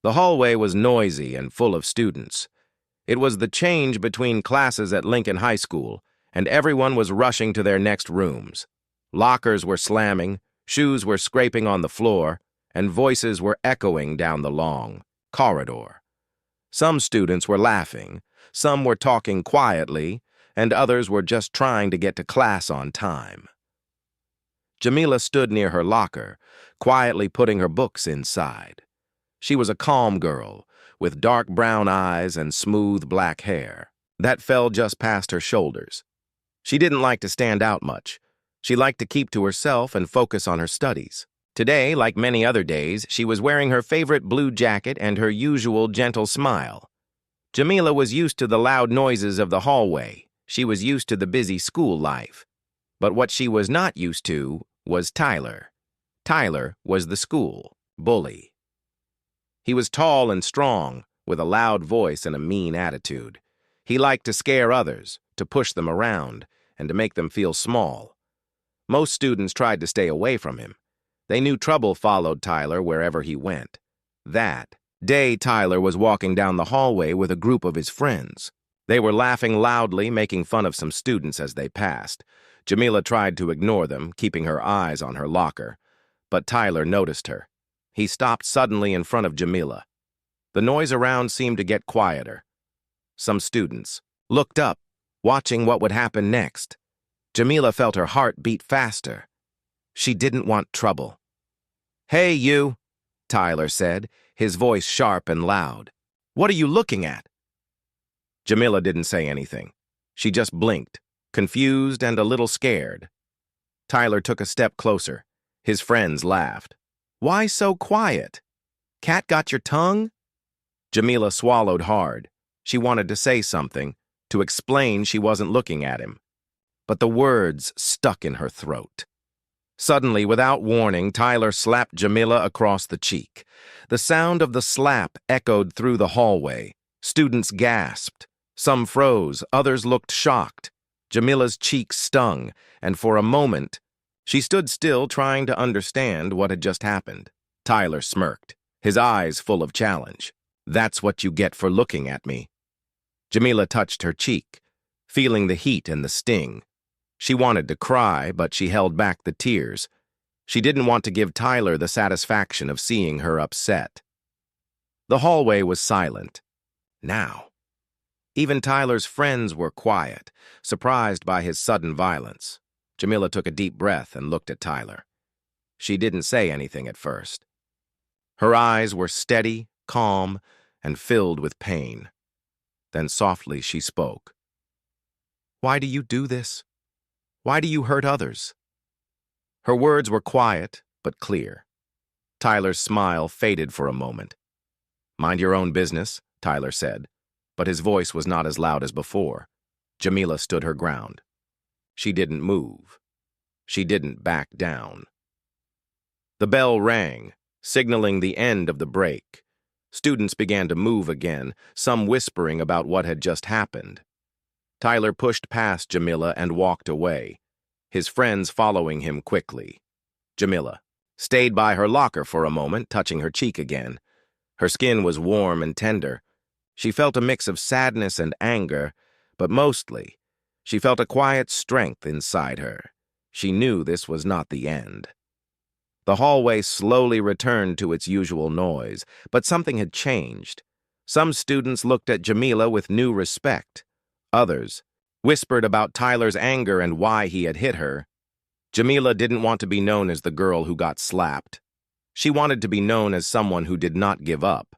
The hallway was noisy and full of students. It was the change between classes at Lincoln High School, and everyone was rushing to their next rooms. Lockers were slamming, shoes were scraping on the floor, and voices were echoing down the long corridor. Some students were laughing, some were talking quietly, and others were just trying to get to class on time. Jamila stood near her locker, quietly putting her books inside. She was a calm girl, with dark brown eyes and smooth black hair that fell just past her shoulders. She didn't like to stand out much. She liked to keep to herself and focus on her studies. Today, like many other days, she was wearing her favorite blue jacket and her usual gentle smile. Jamila was used to the loud noises of the hallway. She was used to the busy school life. But what she was not used to was Tyler. Tyler was the school bully. He was tall and strong, with a loud voice and a mean attitude. He liked to scare others, to push them around, and to make them feel small. Most students tried to stay away from him. They knew trouble followed Tyler wherever he went. That day, Tyler was walking down the hallway with a group of his friends. They were laughing loudly, making fun of some students as they passed. Jamila tried to ignore them, keeping her eyes on her locker. But Tyler noticed her. He stopped suddenly in front of Jamila. The noise around seemed to get quieter. Some students looked up, watching what would happen next. Jamila felt her heart beat faster. She didn't want trouble. "Hey, you," Tyler said, his voice sharp and loud. "What are you looking at?" Jamila didn't say anything. She just blinked, confused and a little scared. Tyler took a step closer. His friends laughed. "Why so quiet? Cat got your tongue?" Jamila swallowed hard. She wanted to say something, to explain she wasn't looking at him. But the words stuck in her throat. Suddenly, without warning, Tyler slapped Jamila across the cheek. The sound of the slap echoed through the hallway. Students gasped. Some froze, others looked shocked. Jamila's cheek stung, and for a moment, she stood still trying to understand what had just happened. Tyler smirked, his eyes full of challenge. "That's what you get for looking at me." Jamila touched her cheek, feeling the heat and the sting. She wanted to cry, but she held back the tears. She didn't want to give Tyler the satisfaction of seeing her upset. The hallway was silent. Now. Even Tyler's friends were quiet, surprised by his sudden violence. Jamila took a deep breath and looked at Tyler. She didn't say anything at first. Her eyes were steady, calm, and filled with pain. Then softly she spoke. "Why do you do this? Why do you hurt others?" Her words were quiet, but clear. Tyler's smile faded for a moment. "Mind your own business," Tyler said, but his voice was not as loud as before. Jamila stood her ground. She didn't move. She didn't back down. The bell rang, signaling the end of the break. Students began to move again, some whispering about what had just happened. Tyler pushed past Jamila and walked away, his friends following him quickly. Jamila stayed by her locker for a moment, touching her cheek again. Her skin was warm and tender. She felt a mix of sadness and anger, but mostly, she felt a quiet strength inside her. She knew this was not the end. The hallway slowly returned to its usual noise, but something had changed. Some students looked at Jamila with new respect. Others whispered about Tyler's anger and why he had hit her. Jamila didn't want to be known as the girl who got slapped. She wanted to be known as someone who did not give up.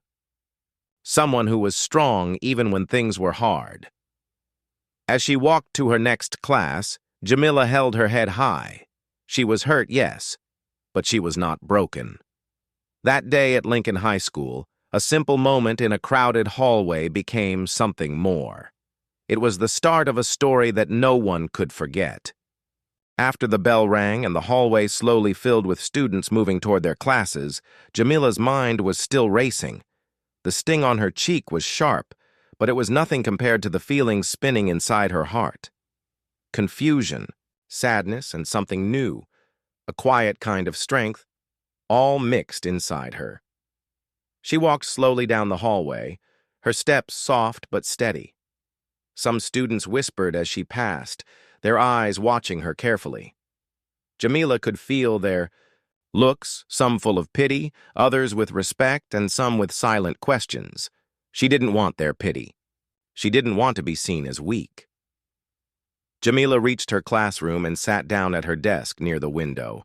Someone who was strong even when things were hard. As she walked to her next class, Jamila held her head high. She was hurt, yes, but she was not broken. That day at Lincoln High School, a simple moment in a crowded hallway became something more. It was the start of a story that no one could forget. After the bell rang and the hallway slowly filled with students moving toward their classes, Jamila's mind was still racing. The sting on her cheek was sharp, but it was nothing compared to the feelings spinning inside her heart. Confusion, sadness, and something new, a quiet kind of strength, all mixed inside her. She walked slowly down the hallway, her steps soft but steady. Some students whispered as she passed, their eyes watching her carefully. Jamila could feel their looks, some full of pity, others with respect, and some with silent questions. She didn't want their pity. She didn't want to be seen as weak. Jamila reached her classroom and sat down at her desk near the window.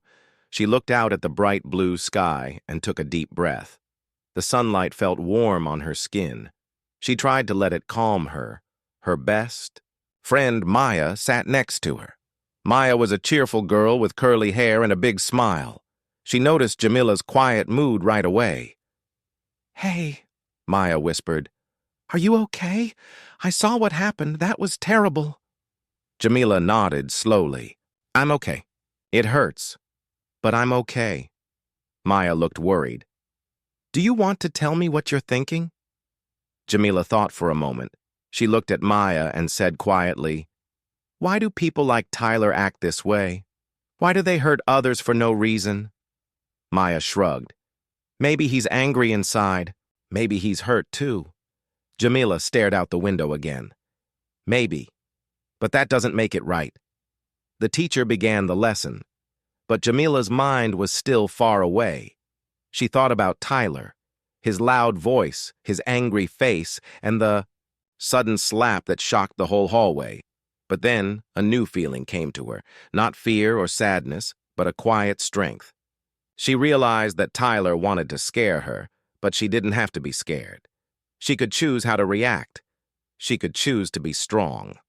She looked out at the bright blue sky and took a deep breath. The sunlight felt warm on her skin. She tried to let it calm her. Her best friend, Maya, sat next to her. Maya was a cheerful girl with curly hair and a big smile. She noticed Jamila's quiet mood right away. "Hey," Maya whispered. "are you okay? I saw what happened. That was terrible." Jamila nodded slowly. "I'm okay. It hurts, but I'm okay." Maya looked worried. "Do you want to tell me what you're thinking?" Jamila thought for a moment. She looked at Maya and said quietly, "Why do people like Tyler act this way? Why do they hurt others for no reason?" Maya shrugged. "Maybe he's angry inside. Maybe he's hurt too." Jamila stared out the window again. "Maybe. But that doesn't make it right." The teacher began the lesson, but Jamila's mind was still far away. She thought about Tyler, his loud voice, his angry face, and the sudden slap that shocked the whole hallway. But then a new feeling came to her, not fear or sadness, but a quiet strength. She realized that Tyler wanted to scare her, but she didn't have to be scared. She could choose how to react. She could choose to be strong.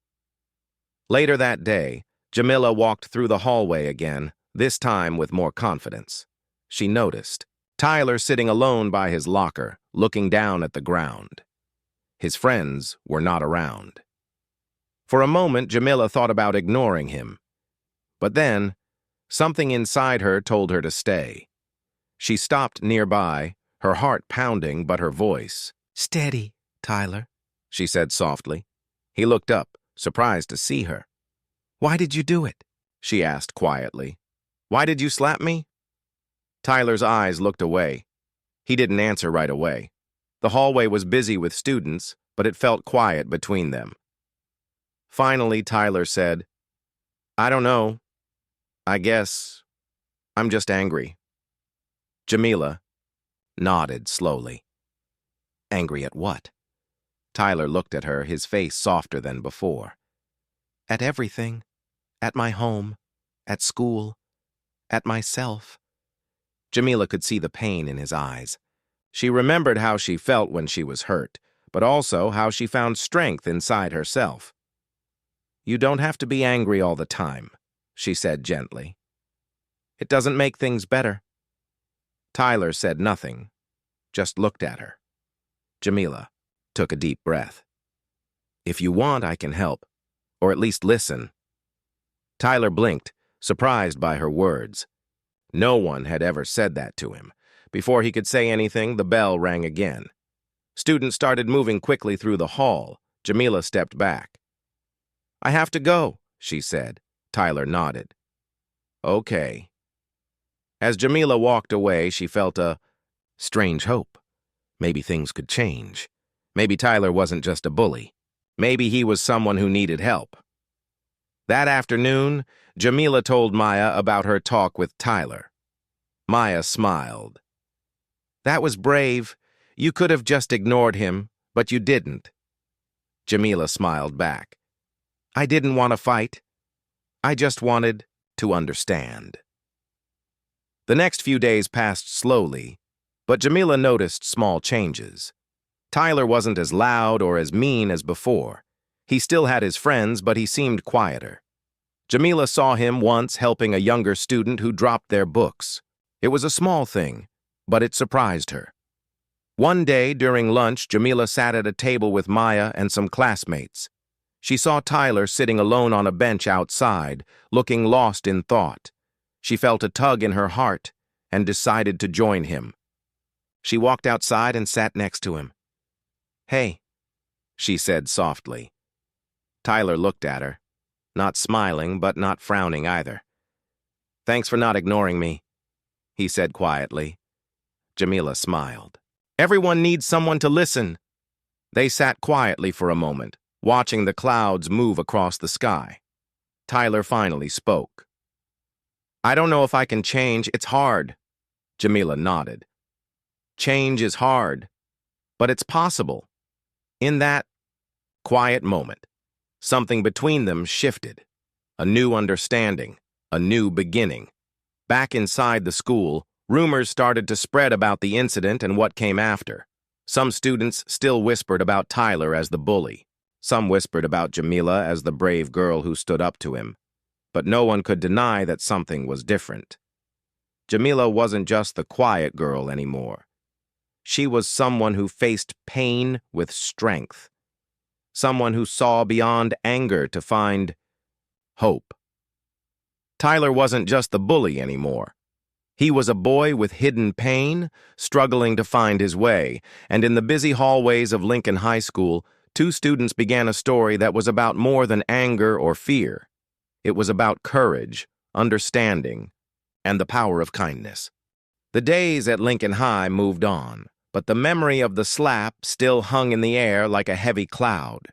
Later that day, Jamila walked through the hallway again, this time with more confidence. She noticed Tyler sitting alone by his locker, looking down at the ground. His friends were not around. For a moment, Jamila thought about ignoring him. But then, something inside her told her to stay. She stopped nearby, her heart pounding but her voice. "Steady, Tyler," she said softly. He looked up, surprised to see her. "Why did you do it?" she asked quietly. "Why did you slap me?" Tyler's eyes looked away. He didn't answer right away. The hallway was busy with students, but it felt quiet between them. Finally, Tyler said, "I don't know. I guess I'm just angry." Jamila nodded slowly. "Angry at what?" Tyler looked at her, his face softer than before. "At everything. At my home. At school. At myself." Jamila could see the pain in his eyes. She remembered how she felt when she was hurt, but also how she found strength inside herself. "You don't have to be angry all the time," she said gently. "It doesn't make things better." Tyler said nothing, just looked at her. Jamila took a deep breath. "If you want, I can help, or at least listen." Tyler blinked, surprised by her words. No one had ever said that to him. Before he could say anything, the bell rang again. Students started moving quickly through the hall. Jamila stepped back. "I have to go," she said. Tyler nodded. "Okay." As Jamila walked away, she felt a strange hope. Maybe things could change. Maybe Tyler wasn't just a bully. Maybe he was someone who needed help. That afternoon, Jamila told Maya about her talk with Tyler. Maya smiled. "That was brave. You could have just ignored him, but you didn't." Jamila smiled back. "I didn't want to fight. I just wanted to understand." The next few days passed slowly, but Jamila noticed small changes. Tyler wasn't as loud or as mean as before. He still had his friends, but he seemed quieter. Jamila saw him once helping a younger student who dropped their books. It was a small thing, but it surprised her. One day during lunch, Jamila sat at a table with Maya and some classmates. She saw Tyler sitting alone on a bench outside, looking lost in thought. She felt a tug in her heart and decided to join him. She walked outside and sat next to him. "Hey," she said softly. Tyler looked at her, not smiling but not frowning either. "Thanks for not ignoring me," he said quietly. Jamila smiled. Everyone needs someone to listen." They sat quietly for a moment, watching the clouds move across the sky. Tyler finally spoke. "I don't know if I can change. It's hard." Jamila nodded. "Change is hard, but it's possible." In that quiet moment, something between them shifted. A new understanding, a new beginning. Back inside the school, rumors started to spread about the incident and what came after. Some students still whispered about Tyler as the bully. Some whispered about Jamila as the brave girl who stood up to him. But no one could deny that something was different. Jamila wasn't just the quiet girl anymore. She was someone who faced pain with strength. Someone who saw beyond anger to find hope. Tyler wasn't just the bully anymore. He was a boy with hidden pain, struggling to find his way, and in the busy hallways of Lincoln High School, two students began a story that was about more than anger or fear. It was about courage, understanding, and the power of kindness. The days at Lincoln High moved on, but the memory of the slap still hung in the air like a heavy cloud.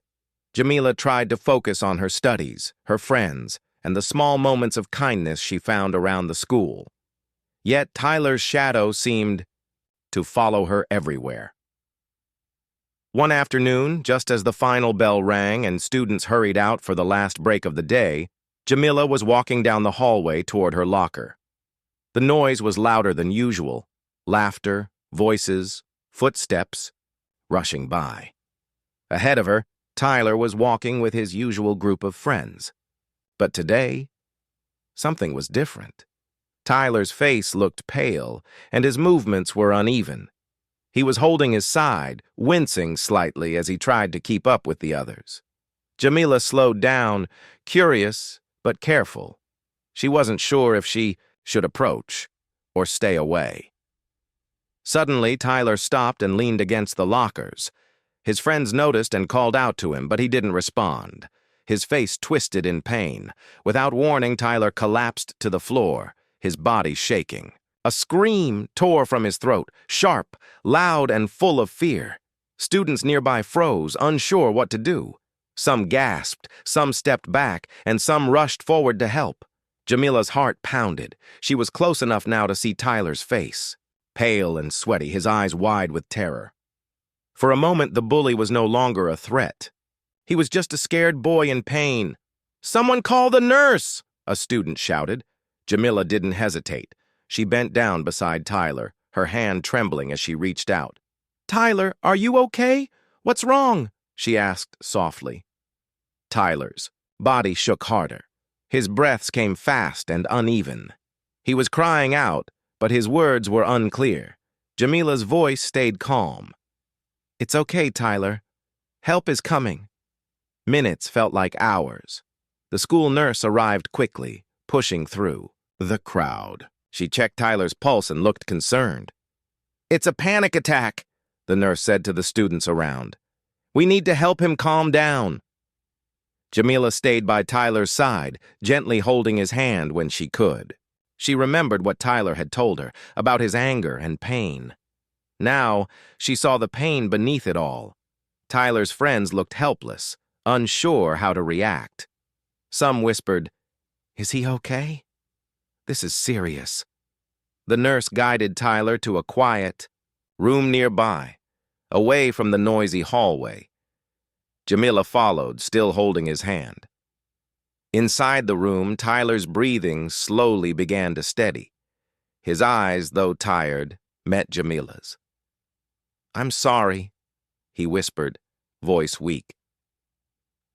Jamila tried to focus on her studies, her friends, and the small moments of kindness she found around the school. Yet Tyler's shadow seemed to follow her everywhere. One afternoon, just as the final bell rang and students hurried out for the last break of the day, Jamila was walking down the hallway toward her locker. The noise was louder than usual. Laughter, voices, footsteps, rushing by. Ahead of her, Tyler was walking with his usual group of friends. But today, something was different. Tyler's face looked pale, and his movements were uneven. He was holding his side, wincing slightly as he tried to keep up with the others. Jamila slowed down, curious but careful. She wasn't sure if she should approach or stay away. Suddenly, Tyler stopped and leaned against the lockers. His friends noticed and called out to him, but he didn't respond. His face twisted in pain. Without warning, Tyler collapsed to the floor, his body shaking. A scream tore from his throat, sharp, loud, and full of fear. Students nearby froze, unsure what to do. Some gasped, some stepped back, and some rushed forward to help. Jamila's heart pounded. She was close enough now to see Tyler's face. Pale and sweaty, his eyes wide with terror. For a moment, the bully was no longer a threat. He was just a scared boy in pain. "Someone call the nurse!" a student shouted. Jamila didn't hesitate. She bent down beside Tyler, her hand trembling as she reached out. "Tyler, are you okay? What's wrong?" she asked softly. Tyler's body shook harder. His breaths came fast and uneven. He was crying out, but his words were unclear. Jamila's voice stayed calm. "It's okay, Tyler. Help is coming." Minutes felt like hours. The school nurse arrived quickly, pushing through the crowd. She checked Tyler's pulse and looked concerned. "It's a panic attack," the nurse said to the students around. "We need to help him calm down." Jamila stayed by Tyler's side, gently holding his hand when she could. She remembered what Tyler had told her about his anger and pain. Now, she saw the pain beneath it all. Tyler's friends looked helpless, unsure how to react. Some whispered, "Is he okay? This is serious." The nurse guided Tyler to a quiet room nearby, away from the noisy hallway. Jamila followed, still holding his hand. Inside the room, Tyler's breathing slowly began to steady. His eyes, though tired, met Jamila's. "I'm sorry," he whispered, voice weak.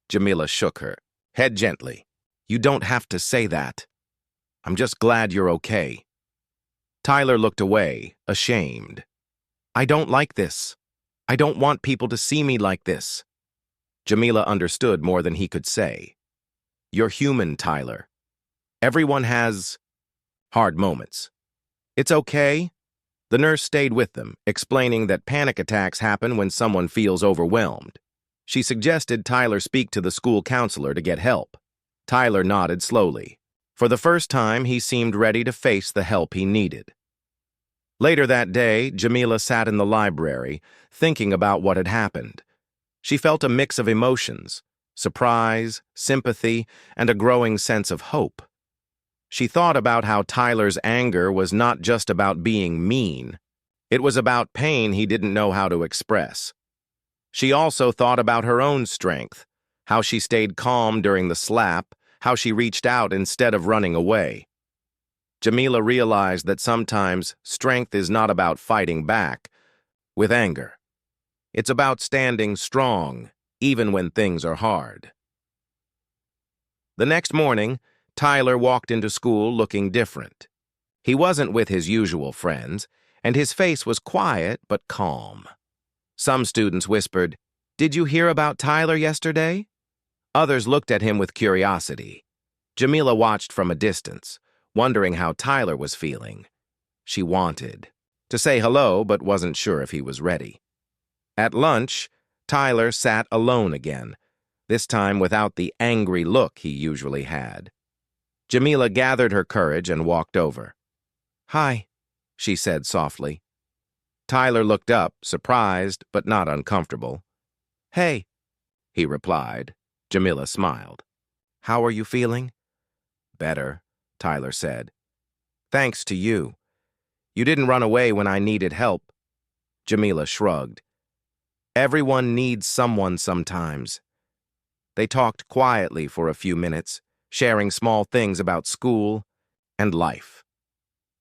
Jamila shook her head gently. "You don't have to say that. I'm just glad you're okay." Tyler looked away, ashamed. "I don't like this. I don't want people to see me like this." Jamila understood more than he could say. "You're human, Tyler. Everyone has hard moments. It's okay." The nurse stayed with them, explaining that panic attacks happen when someone feels overwhelmed. She suggested Tyler speak to the school counselor to get help. Tyler nodded slowly. For the first time, he seemed ready to face the help he needed. Later that day, Jamila sat in the library, thinking about what had happened. She felt a mix of emotions: surprise, sympathy, and a growing sense of hope. She thought about how Tyler's anger was not just about being mean. It was about pain he didn't know how to express. She also thought about her own strength, how she stayed calm during the slap, how she reached out instead of running away. Jamila realized that sometimes strength is not about fighting back with anger. It's about standing strong, even when things are hard. The next morning, Tyler walked into school looking different. He wasn't with his usual friends, and his face was quiet but calm. Some students whispered, "Did you hear about Tyler yesterday?" Others looked at him with curiosity. Jamila watched from a distance, wondering how Tyler was feeling. She wanted to say hello, but wasn't sure if he was ready. At lunch, Tyler sat alone again, this time without the angry look he usually had. Jamila gathered her courage and walked over. "Hi," she said softly. Tyler looked up, surprised but not uncomfortable. "Hey," he replied. Jamila smiled. "How are you feeling?" "Better," Tyler said. "Thanks to you. You didn't run away when I needed help." Jamila shrugged. "Everyone needs someone sometimes." They talked quietly for a few minutes, sharing small things about school and life.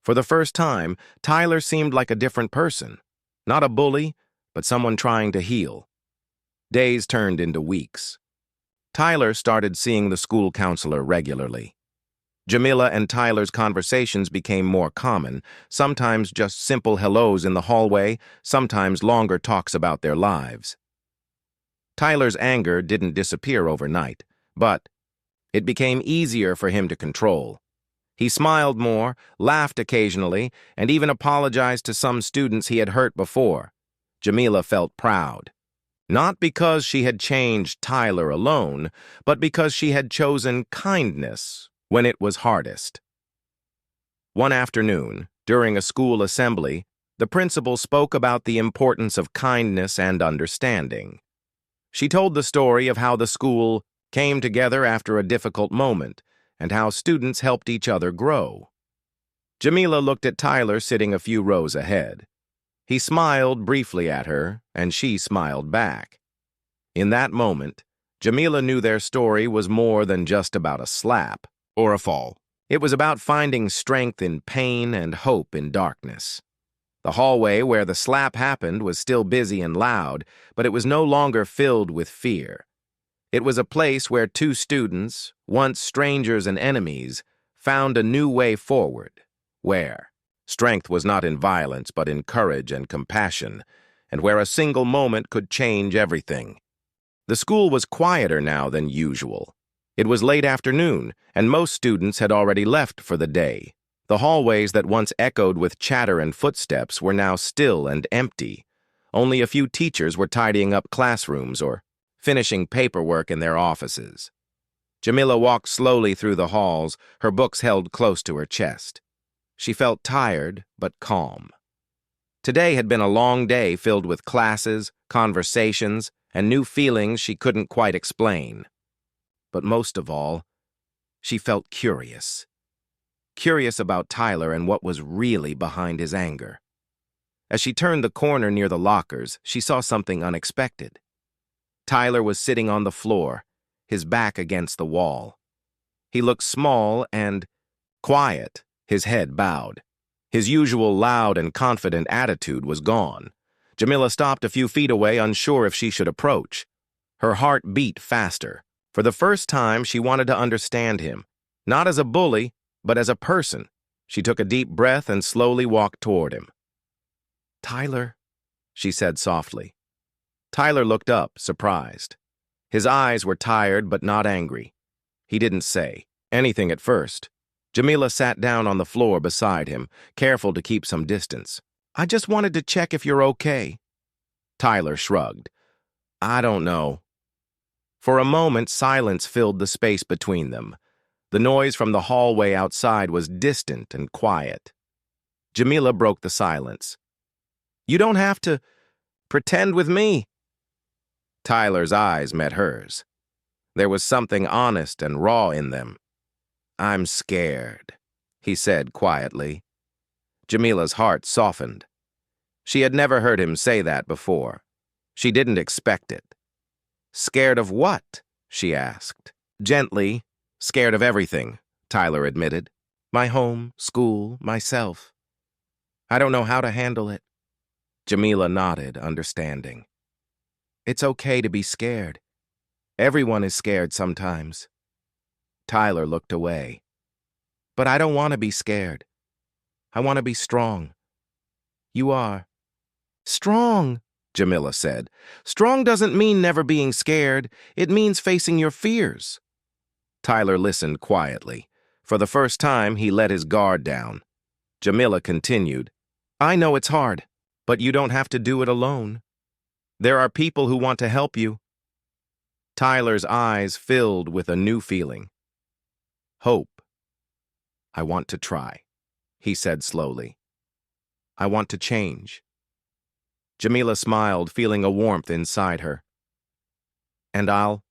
For the first time, Tyler seemed like a different person. Not a bully, but someone trying to heal. Days turned into weeks. Tyler started seeing the school counselor regularly. Jamila and Tyler's conversations became more common, sometimes just simple hellos in the hallway, sometimes longer talks about their lives. Tyler's anger didn't disappear overnight, but it became easier for him to control. He smiled more, laughed occasionally, and even apologized to some students he had hurt before. Jamila felt proud. Not because she had changed Tyler alone, but because she had chosen kindness when it was hardest. One afternoon, during a school assembly, the principal spoke about the importance of kindness and understanding. She told the story of how the school came together after a difficult moment and how students helped each other grow. Jamila looked at Tyler sitting a few rows ahead. He smiled briefly at her, and she smiled back. In that moment, Jamila knew their story was more than just about a slap or a fall. It was about finding strength in pain and hope in darkness. The hallway where the slap happened was still busy and loud, but it was no longer filled with fear. It was a place where two students, once strangers and enemies, found a new way forward, where strength was not in violence but in courage and compassion, and where a single moment could change everything. The school was quieter now than usual. It was late afternoon, and most students had already left for the day. The hallways that once echoed with chatter and footsteps were now still and empty. Only a few teachers were tidying up classrooms or finishing paperwork in their offices. Jamila walked slowly through the halls, her books held close to her chest. She felt tired, but calm. Today had been a long day filled with classes, conversations, and new feelings she couldn't quite explain. But most of all, she felt curious. Curious about Tyler and what was really behind his anger. As she turned the corner near the lockers, she saw something unexpected. Tyler was sitting on the floor, his back against the wall. He looked small and quiet, his head bowed. His usual loud and confident attitude was gone. Jamila stopped a few feet away, unsure if she should approach. Her heart beat faster. For the first time, she wanted to understand him, not as a bully, but as a person. She took a deep breath and slowly walked toward him. "Tyler," she said softly. Tyler looked up, surprised. His eyes were tired but not angry. He didn't say anything at first. Jamila sat down on the floor beside him, careful to keep some distance. "I just wanted to check if you're okay." Tyler shrugged. "I don't know." For a moment, silence filled the space between them. The noise from the hallway outside was distant and quiet. Jamila broke the silence. "You don't have to pretend with me." Tyler's eyes met hers. There was something honest and raw in them. "I'm scared," he said quietly. Jamila's heart softened. She had never heard him say that before. She didn't expect it. "Scared of what?" she asked. Gently, "Scared of everything," Tyler admitted. "My home, school, myself. I don't know how to handle it." Jamila nodded, understanding. "It's okay to be scared. Everyone is scared sometimes." Tyler looked away. "But I don't want to be scared. I want to be strong." "You are." "Strong," Jamila said. "Strong doesn't mean never being scared. It means facing your fears." Tyler listened quietly. For the first time, he let his guard down. Jamila continued, "I know it's hard, but you don't have to do it alone. There are people who want to help you." Tyler's eyes filled with a new feeling. Hope. "I want to try," he said slowly. "I want to change." Jamila smiled, feeling a warmth inside her. "And I'll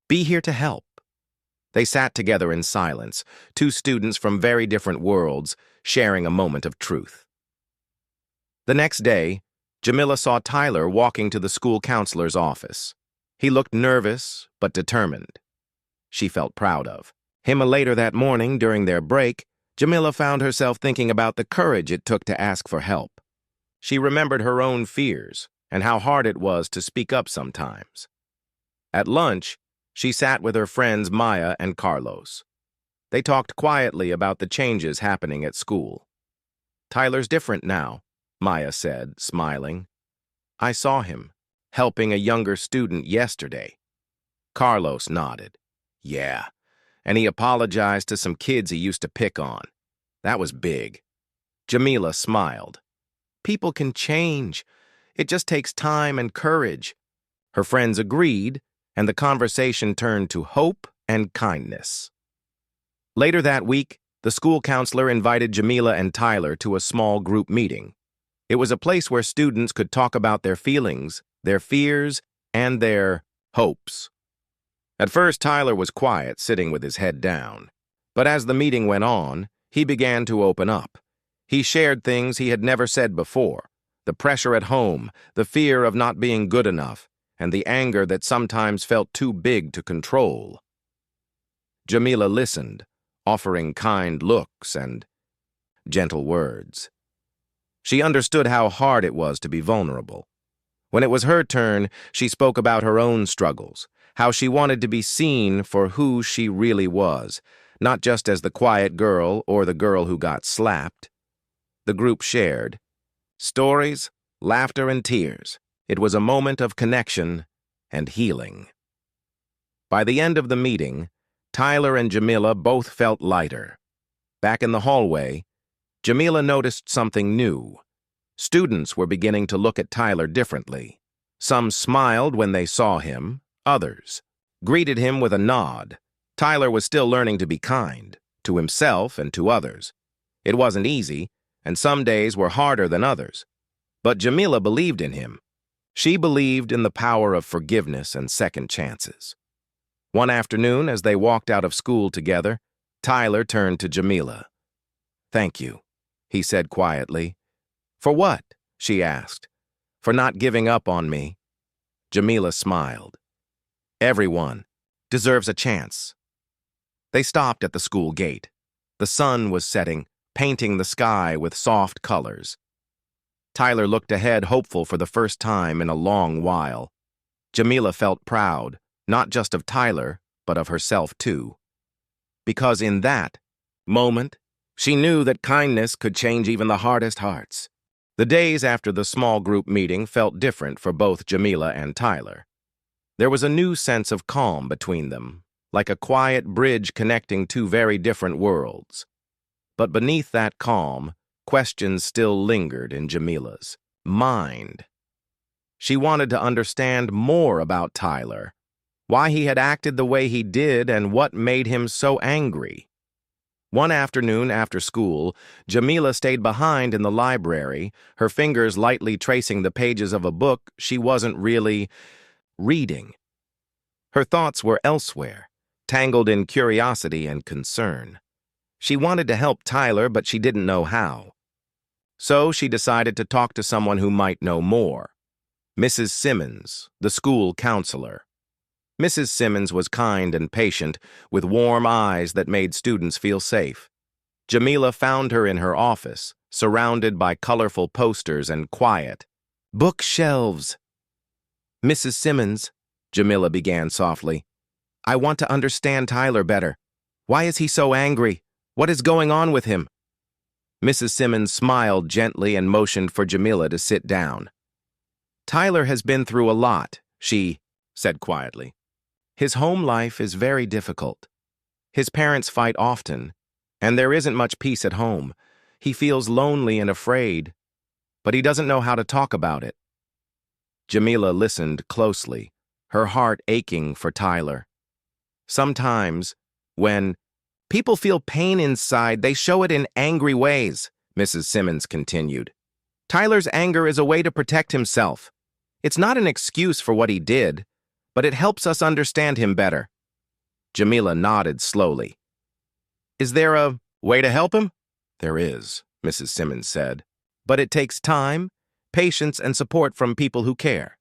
be here to help." They sat together in silence, two students from very different worlds, sharing a moment of truth. The next day, Jamila saw Tyler walking to the school counselor's office. He looked nervous, but determined. She felt proud of him. Later that morning, during their break, Jamila found herself thinking about the courage it took to ask for help. She remembered her own fears and how hard it was to speak up sometimes. At lunch, she sat with her friends Maya and Carlos. They talked quietly about the changes happening at school. "Tyler's different now," Maya said, smiling. "I saw him helping a younger student yesterday." Carlos nodded. "Yeah, and he apologized to some kids he used to pick on. That was big." Jamila smiled. "People can change. It just takes time and courage." Her friends agreed, and the conversation turned to hope and kindness. Later that week, the school counselor invited Jamila and Tyler to a small group meeting. It was a place where students could talk about their feelings, their fears, and their hopes. At first, Tyler was quiet, sitting with his head down. But as the meeting went on, he began to open up. He shared things he had never said before: the pressure at home, the fear of not being good enough, and the anger that sometimes felt too big to control. Jamila listened, offering kind looks and gentle words. She understood how hard it was to be vulnerable. When it was her turn, she spoke about her own struggles, how she wanted to be seen for who she really was, not just as the quiet girl or the girl who got slapped. The group shared stories, laughter, and tears. It was a moment of connection and healing. By the end of the meeting, Tyler and Jamila both felt lighter. Back in the hallway, Jamila noticed something new. Students were beginning to look at Tyler differently. Some smiled when they saw him, others greeted him with a nod. Tyler was still learning to be kind, to himself and to others. It wasn't easy, and some days were harder than others. But Jamila believed in him. She believed in the power of forgiveness and second chances. One afternoon, as they walked out of school together, Tyler turned to Jamila. "Thank you," he said quietly. "For what?" she asked. "For not giving up on me." Jamila smiled. "Everyone deserves a chance." They stopped at the school gate. The sun was setting, painting the sky with soft colors. Tyler looked ahead, hopeful for the first time in a long while. Jamila felt proud, not just of Tyler, but of herself too. Because in that moment, she knew that kindness could change even the hardest hearts. The days after the small group meeting felt different for both Jamila and Tyler. There was a new sense of calm between them, like a quiet bridge connecting two very different worlds. But beneath that calm, questions still lingered in Jamila's mind. She wanted to understand more about Tyler, why he had acted the way he did and what made him so angry. One afternoon after school, Jamila stayed behind in the library, her fingers lightly tracing the pages of a book she wasn't really reading. Her thoughts were elsewhere, tangled in curiosity and concern. She wanted to help Tyler, but she didn't know how. So she decided to talk to someone who might know more. Mrs. Simmons, the school counselor. Mrs. Simmons was kind and patient, with warm eyes that made students feel safe. Jamila found her in her office, surrounded by colorful posters and quiet. Bookshelves. Mrs. Simmons, Jamila began softly, I want to understand Tyler better. Why is he so angry? What is going on with him? Mrs. Simmons smiled gently and motioned for Jamila to sit down. Tyler has been through a lot, she said quietly. His home life is very difficult. His parents fight often, and there isn't much peace at home. He feels lonely and afraid, but he doesn't know how to talk about it. Jamila listened closely, her heart aching for Tyler. Sometimes, when people feel pain inside, they show it in angry ways, Mrs. Simmons continued. Tyler's anger is a way to protect himself. It's not an excuse for what he did, but it helps us understand him better. Jamila nodded slowly. Is there a way to help him? There is, Mrs. Simmons said. But it takes time, patience, and support from people who care.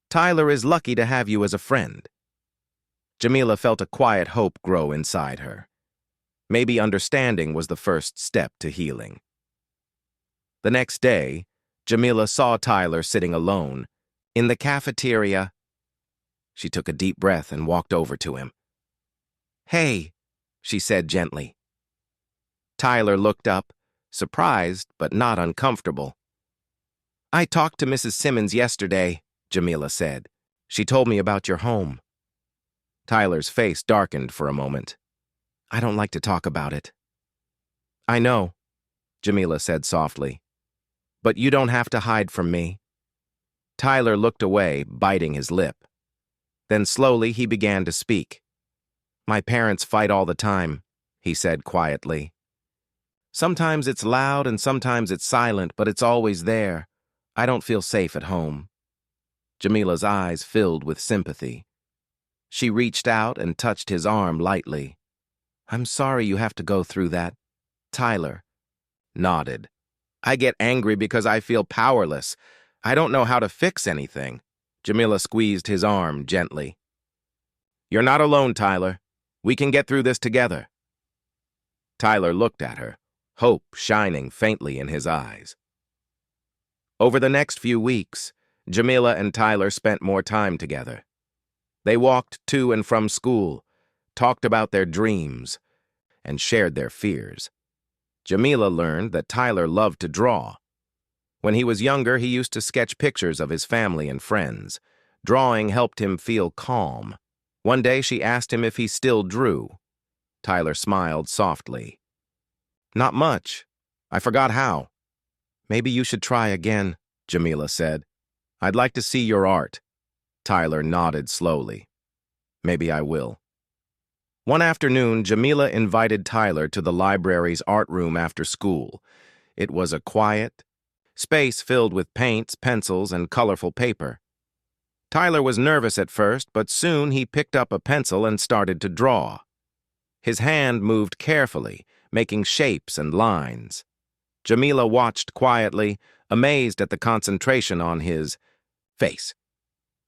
Tyler is lucky to have you as a friend. Jamila felt a quiet hope grow inside her. Maybe understanding was the first step to healing. The next day, Jamila saw Tyler sitting alone in the cafeteria. She took a deep breath and walked over to him. Hey, she said gently. Tyler looked up, surprised but not uncomfortable. I talked to Mrs. Simmons yesterday, Jamila said. She told me about your home. Tyler's face darkened for a moment. I don't like to talk about it. I know, Jamila said softly. But you don't have to hide from me. Tyler looked away, biting his lip. Then slowly he began to speak. My parents fight all the time, he said quietly. Sometimes it's loud and sometimes it's silent, but it's always there. I don't feel safe at home. Jamila's eyes filled with sympathy. She reached out and touched his arm lightly. I'm sorry you have to go through that. Tyler nodded. I get angry because I feel powerless. I don't know how to fix anything. Jamila squeezed his arm gently. You're not alone, Tyler. We can get through this together. Tyler looked at her, hope shining faintly in his eyes. Over the next few weeks, Jamila and Tyler spent more time together. They walked to and from school, talked about their dreams, and shared their fears. Jamila learned that Tyler loved to draw. When he was younger, he used to sketch pictures of his family and friends. Drawing helped him feel calm. One day, she asked him if he still drew. Tyler smiled softly. Not much. I forgot how. Maybe you should try again, Jamila said. I'd like to see your art. Tyler nodded slowly. Maybe I will. One afternoon, Jamila invited Tyler to the library's art room after school. It was a quiet space filled with paints, pencils, and colorful paper. Tyler was nervous at first, but soon he picked up a pencil and started to draw. His hand moved carefully, making shapes and lines. Jamila watched quietly, amazed at the concentration on his face.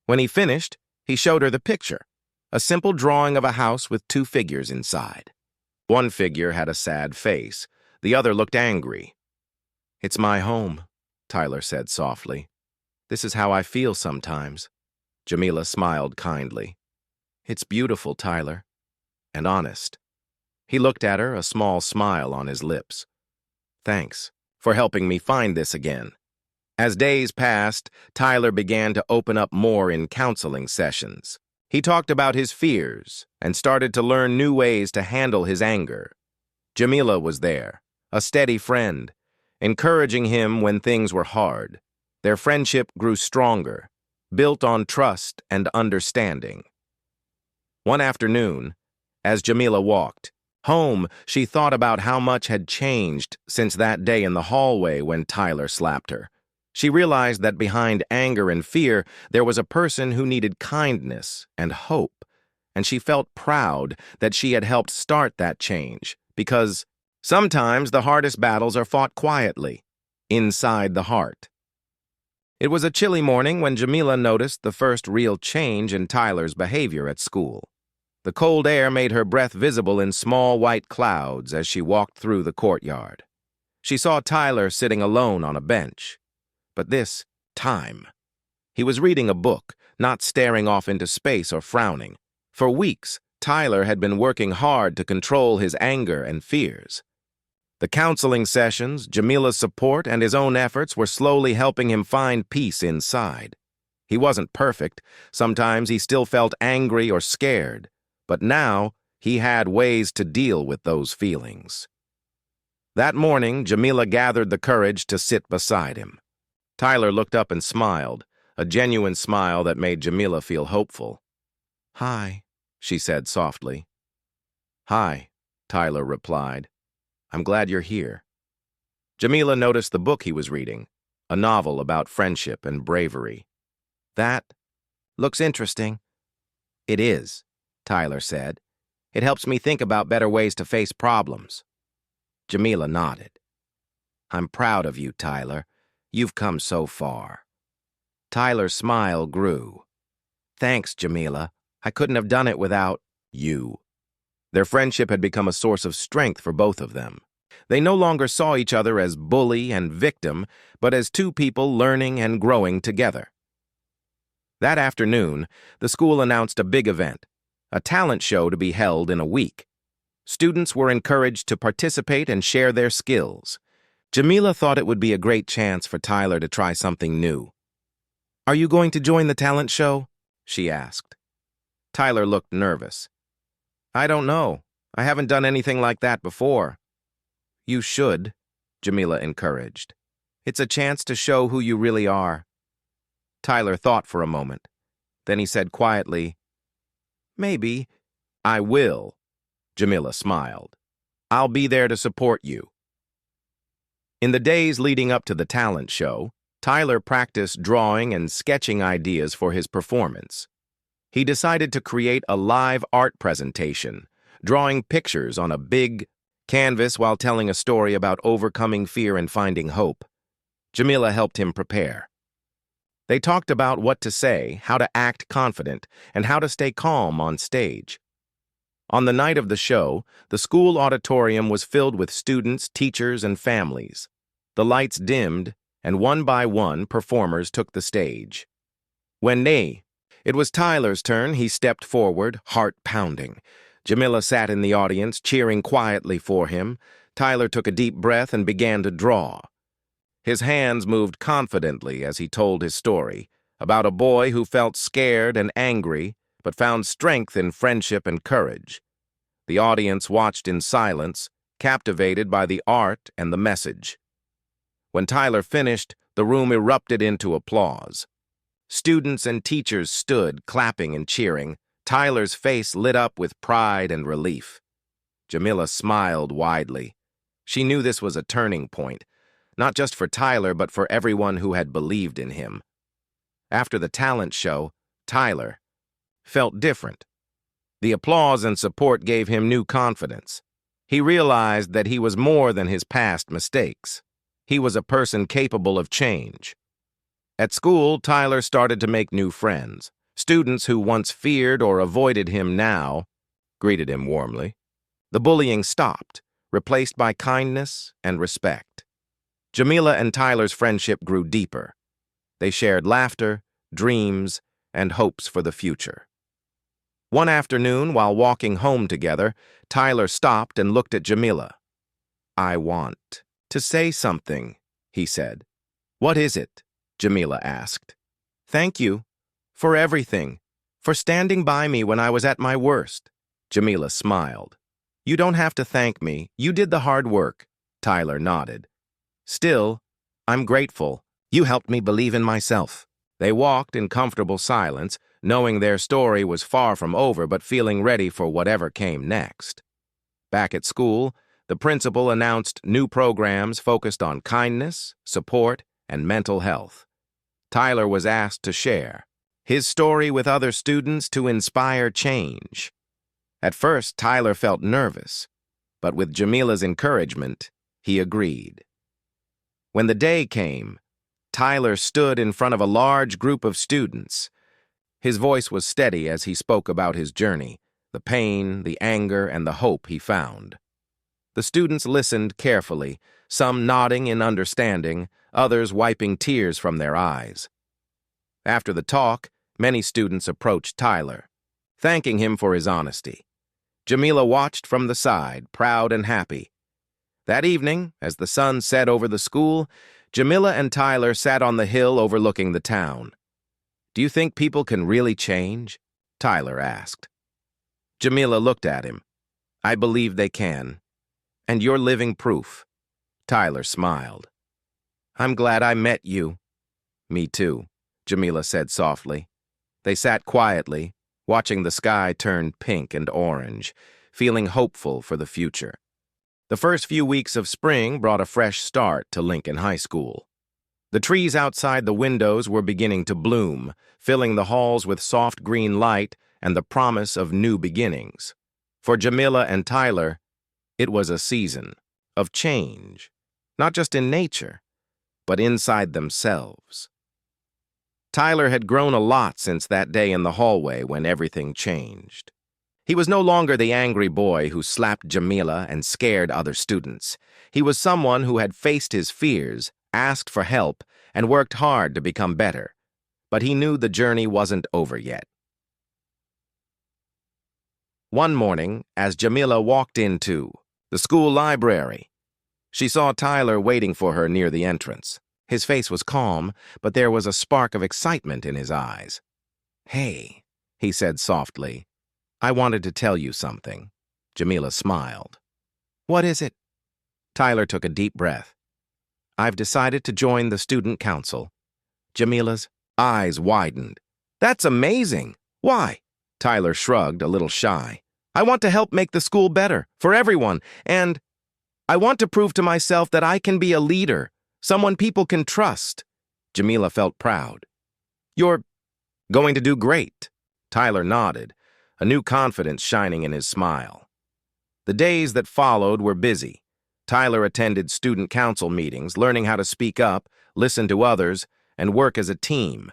When he finished, he showed her the picture, a simple drawing of a house with two figures inside. One figure had a sad face, the other looked angry. It's my home, Tyler said softly. This is how I feel sometimes. Jamila smiled kindly. It's beautiful, Tyler, and honest. He looked at her, a small smile on his lips. Thanks for helping me find this again. As days passed, Tyler began to open up more in counseling sessions. He talked about his fears and started to learn new ways to handle his anger. Jamila was there, a steady friend, encouraging him when things were hard. Their friendship grew stronger, built on trust and understanding. One afternoon, as Jamila walked, Home, she thought about how much had changed since that day in the hallway when Tyler slapped her. She realized that behind anger and fear, there was a person who needed kindness and hope, and she felt proud that she had helped start that change, because sometimes the hardest battles are fought quietly, inside the heart. It was a chilly morning when Jamila noticed the first real change in Tyler's behavior at school. The cold air made her breath visible in small white clouds as she walked through the courtyard. She saw Tyler sitting alone on a bench. But this time, he was reading a book, not staring off into space or frowning. For weeks, Tyler had been working hard to control his anger and fears. The counseling sessions, Jamila's support, and his own efforts were slowly helping him find peace inside. He wasn't perfect. Sometimes he still felt angry or scared. But now, he had ways to deal with those feelings. That morning, Jamila gathered the courage to sit beside him. Tyler looked up and smiled, a genuine smile that made Jamila feel hopeful. "Hi," she said softly. "Hi," Tyler replied. "I'm glad you're here." Jamila noticed the book he was reading, a novel about friendship and bravery. "That looks interesting." "It is," Tyler said. "It helps me think about better ways to face problems." Jamila nodded. "I'm proud of you, Tyler. You've come so far." Tyler's smile grew. "Thanks, Jamila. I couldn't have done it without you." Their friendship had become a source of strength for both of them. They no longer saw each other as bully and victim, but as two people learning and growing together. That afternoon, the school announced a big event, a talent show to be held in a week. Students were encouraged to participate and share their skills. Jamila thought it would be a great chance for Tyler to try something new. "Are you going to join the talent show?" she asked. Tyler looked nervous. "I don't know. I haven't done anything like that before." "You should," Jamila encouraged. "It's a chance to show who you really are." Tyler thought for a moment. Then he said quietly, "Maybe." "I will," Jamila smiled. "I'll be there to support you." In the days leading up to the talent show, Tyler practiced drawing and sketching ideas for his performance. He decided to create a live art presentation, drawing pictures on a big canvas while telling a story about overcoming fear and finding hope. Jamila helped him prepare. They talked about what to say, how to act confident, and how to stay calm on stage. On the night of the show, the school auditorium was filled with students, teachers, and families. The lights dimmed, and one by one, performers took the stage. It was Tyler's turn. He stepped forward, heart pounding. Jamila sat in the audience, cheering quietly for him. Tyler took a deep breath and began to draw. His hands moved confidently as he told his story, about a boy who felt scared and angry, but found strength in friendship and courage. The audience watched in silence, captivated by the art and the message. When Tyler finished, the room erupted into applause. Students and teachers stood, clapping and cheering. Tyler's face lit up with pride and relief. Jamila smiled widely. She knew this was a turning point, not just for Tyler, but for everyone who had believed in him. After the talent show, Tyler felt different. The applause and support gave him new confidence. He realized that he was more than his past mistakes. He was a person capable of change. At school, Tyler started to make new friends. Students who once feared or avoided him now greeted him warmly. The bullying stopped, replaced by kindness and respect. Jamila and Tyler's friendship grew deeper. They shared laughter, dreams, and hopes for the future. One afternoon, while walking home together, Tyler stopped and looked at Jamila. "I want to say something," he said. "What is it?" Jamila asked. "Thank you for everything, for standing by me when I was at my worst." Jamila smiled. "You don't have to thank me. You did the hard work." Tyler nodded. "Still, I'm grateful. You helped me believe in myself." They walked in comfortable silence, knowing their story was far from over but feeling ready for whatever came next. Back at school, the principal announced new programs focused on kindness, support, and mental health. Tyler was asked to share his story with other students to inspire change. At first, Tyler felt nervous, but with Jamila's encouragement, he agreed. When the day came, Tyler stood in front of a large group of students. His voice was steady as he spoke about his journey, the pain, the anger, and the hope he found. The students listened carefully, some nodding in understanding, others wiping tears from their eyes. After the talk, many students approached Tyler, thanking him for his honesty. Jamila watched from the side, proud and happy. That evening, as the sun set over the school, Jamila and Tyler sat on the hill overlooking the town. "Do you think people can really change?" Tyler asked. Jamila looked at him. "I believe they can. And you're living proof." Tyler smiled. "I'm glad I met you." "Me too," Jamila said softly. They sat quietly, watching the sky turn pink and orange, feeling hopeful for the future. The first few weeks of spring brought a fresh start to Lincoln High School. The trees outside the windows were beginning to bloom, filling the halls with soft green light and the promise of new beginnings. For Jamila and Tyler, it was a season of change, not just in nature, but inside themselves. Tyler had grown a lot since that day in the hallway when everything changed. He was no longer the angry boy who slapped Jamila and scared other students. He was someone who had faced his fears, asked for help, and worked hard to become better. But he knew the journey wasn't over yet. One morning, as Jamila walked into the school library, she saw Tyler waiting for her near the entrance. His face was calm, but there was a spark of excitement in his eyes. "Hey," he said softly, "I wanted to tell you something." Jamila smiled. "What is it?" Tyler took a deep breath. "I've decided to join the student council." Jamila's eyes widened. "That's amazing. Why?" Tyler shrugged, a little shy. "I want to help make the school better, for everyone, and I want to prove to myself that I can be a leader, someone people can trust." Jamila felt proud. "You're going to do great." Tyler nodded, a new confidence shining in his smile. The days that followed were busy. Tyler attended student council meetings, learning how to speak up, listen to others, and work as a team.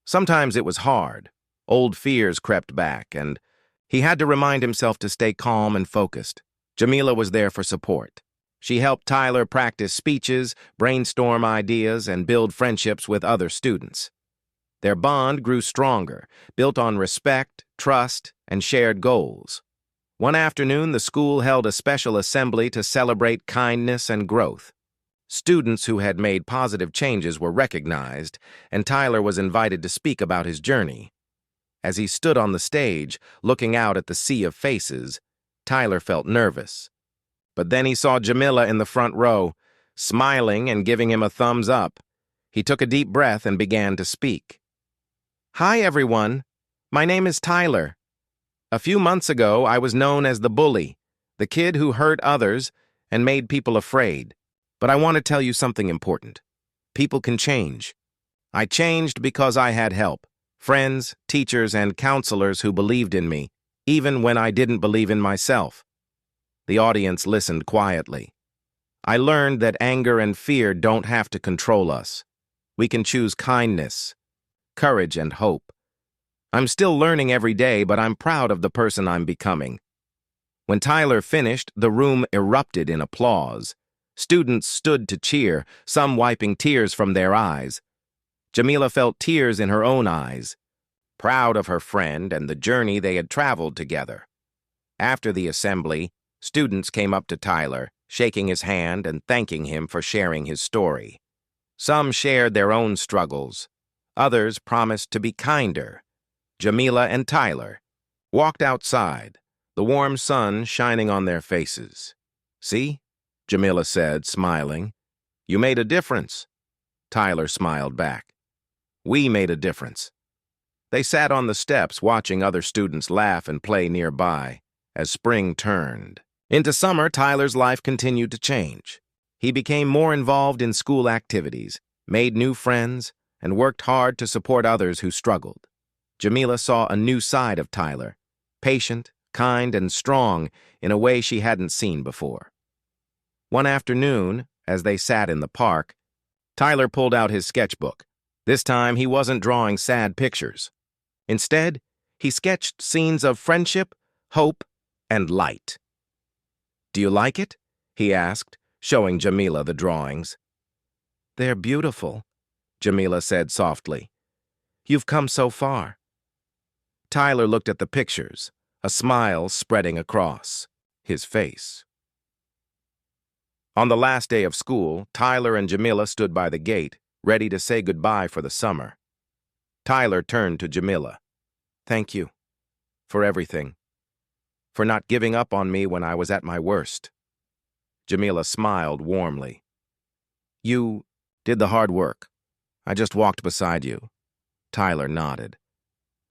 Sometimes it was hard. Old fears crept back, and he had to remind himself to stay calm and focused. Jamila was there for support. She helped Tyler practice speeches, brainstorm ideas, and build friendships with other students. Their bond grew stronger, built on respect, trust, and shared goals. One afternoon, the school held a special assembly to celebrate kindness and growth. Students who had made positive changes were recognized, and Tyler was invited to speak about his journey. As he stood on the stage, looking out at the sea of faces, Tyler felt nervous. But then he saw Jamila in the front row, smiling and giving him a thumbs up. He took a deep breath and began to speak. "Hi, everyone. My name is Tyler. A few months ago, I was known as the bully, the kid who hurt others and made people afraid. But I want to tell you something important. People can change. I changed because I had help. Friends, teachers, and counselors who believed in me, even when I didn't believe in myself." The audience listened quietly. "I learned that anger and fear don't have to control us. We can choose kindness, courage, and hope. I'm still learning every day, but I'm proud of the person I'm becoming." When Tyler finished, the room erupted in applause. Students stood to cheer, some wiping tears from their eyes. Jamila felt tears in her own eyes, proud of her friend and the journey they had traveled together. After the assembly, students came up to Tyler, shaking his hand and thanking him for sharing his story. Some shared their own struggles. Others promised to be kinder. Jamila and Tyler walked outside, the warm sun shining on their faces. "See?" Jamila said, smiling. "You made a difference." Tyler smiled back. "We made a difference." They sat on the steps watching other students laugh and play nearby as spring turned. Into summer, Tyler's life continued to change. He became more involved in school activities, made new friends, and worked hard to support others who struggled. Jamila saw a new side of Tyler, patient, kind, and strong in a way she hadn't seen before. One afternoon, as they sat in the park, Tyler pulled out his sketchbook. This time, he wasn't drawing sad pictures. Instead, he sketched scenes of friendship, hope, and light. "Do you like it?" he asked, showing Jamila the drawings. "They're beautiful," Jamila said softly. "You've come so far." Tyler looked at the pictures, a smile spreading across his face. On the last day of school, Tyler and Jamila stood by the gate, ready to say goodbye for the summer. Tyler turned to Jamila. "Thank you for everything, for not giving up on me when I was at my worst." Jamila smiled warmly. "You did the hard work. I just walked beside you." Tyler nodded.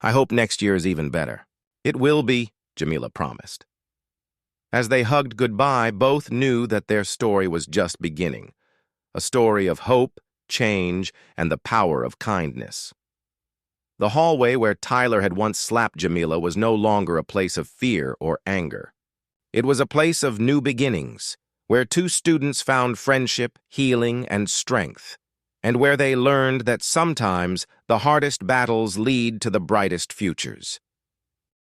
"I hope next year is even better." "It will be," Jamila promised. As they hugged goodbye, both knew that their story was just beginning, a story of hope, change, and the power of kindness. The hallway where Tyler had once slapped Jamila was no longer a place of fear or anger. It was a place of new beginnings, where two students found friendship, healing, and strength, and where they learned that sometimes the hardest battles lead to the brightest futures.